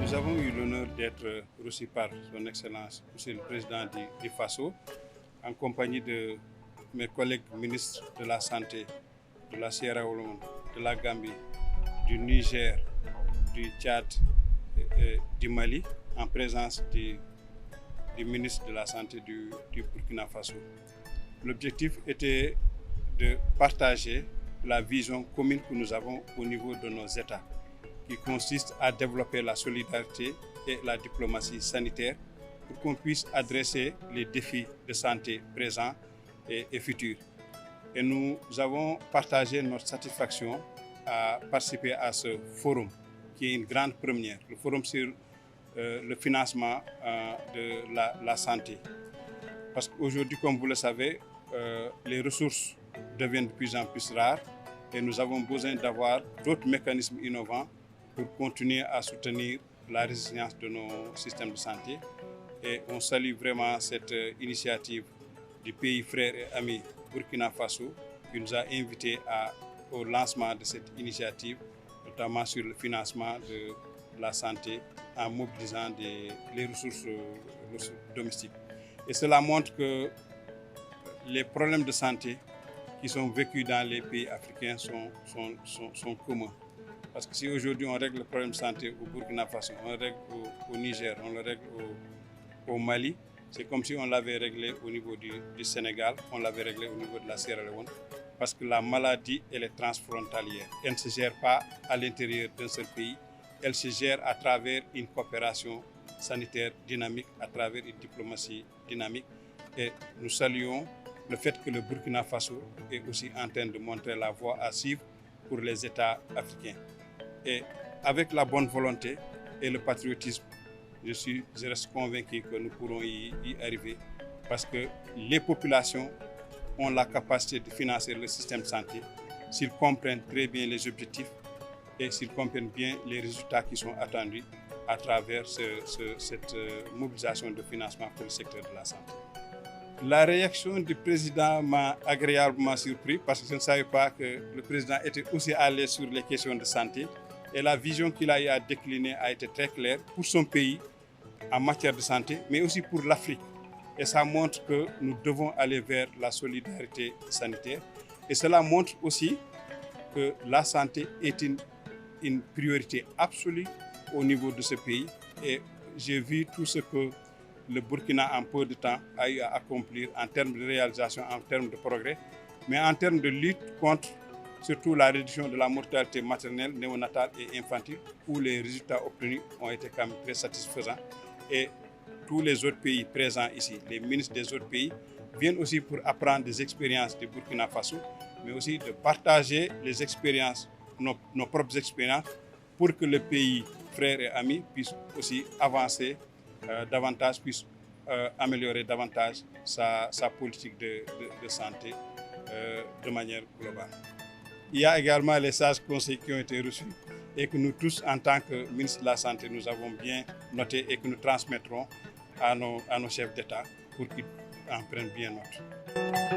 Nous avons eu l'honneur d'être reçus par son Excellence, Monsieur le Président du FASO, en compagnie de mes collègues ministres de la Santé, de la Sierra Leone, de la Gambie, du Niger, du Tchad et du Mali, en présence du ministre de la Santé du Burkina Faso. L'objectif était de partager la vision commune que nous avons au niveau de nos États, qui consiste à développer la solidarité et la diplomatie sanitaire pour qu'on puisse adresser les défis de santé présents et futurs. Et nous avons partagé notre satisfaction à participer à ce forum, qui est une grande première, le forum sur le financement de la santé. Parce qu'aujourd'hui, comme vous le savez, les ressources deviennent de plus en plus rares et nous avons besoin d'avoir d'autres mécanismes innovants pour continuer à soutenir la résilience de nos systèmes de santé. Et on salue vraiment cette initiative du pays frère et ami Burkina Faso qui nous a invités au lancement de cette initiative, notamment sur le financement de la santé en mobilisant les ressources domestiques. Et cela montre que les problèmes de santé qui sont vécus dans les pays africains sont communs. Parce que si aujourd'hui on règle le problème de santé au Burkina Faso, on le règle au Niger, on le règle au Mali, c'est comme si on l'avait réglé au niveau du Sénégal, on l'avait réglé au niveau de la Sierra Leone. Parce que la maladie, elle est transfrontalière. Elle ne se gère pas à l'intérieur d'un seul pays, elle se gère à travers une coopération sanitaire dynamique, à travers une diplomatie dynamique. Et nous saluons le fait que le Burkina Faso est aussi en train de montrer la voie à suivre pour les États africains. Et avec la bonne volonté et le patriotisme, je reste convaincu que nous pourrons y arriver parce que les populations ont la capacité de financer le système de santé s'ils comprennent très bien les objectifs et s'ils comprennent bien les résultats qui sont attendus à travers cette mobilisation de financement pour le secteur de la santé. La réaction du président m'a agréablement surpris parce que je ne savais pas que le président était aussi à l'aise sur les questions de santé et la vision qu'il a eu à décliner a été très claire pour son pays en matière de santé, mais aussi pour l'Afrique. Et ça montre que nous devons aller vers la solidarité sanitaire. Et cela montre aussi que la santé est une priorité absolue au niveau de ce pays. Et j'ai vu tout ce que le Burkina, en peu de temps, a eu à accomplir en termes de réalisation, en termes de progrès, mais en termes de lutte contre surtout la réduction de la mortalité maternelle, néonatale et infantile, où les résultats obtenus ont été quand même très satisfaisants. Et tous les autres pays présents ici, les ministres des autres pays, viennent aussi pour apprendre des expériences du Burkina Faso, mais aussi de partager les expériences, nos propres expériences, pour que le pays frère et ami puisse aussi avancer davantage, puisse améliorer davantage sa politique de santé de manière globale. Il y a également les sages conseils qui ont été reçus et que nous tous, en tant que ministre de la Santé, nous avons bien noté et que nous transmettrons à nos chefs d'État pour qu'ils en prennent bien note.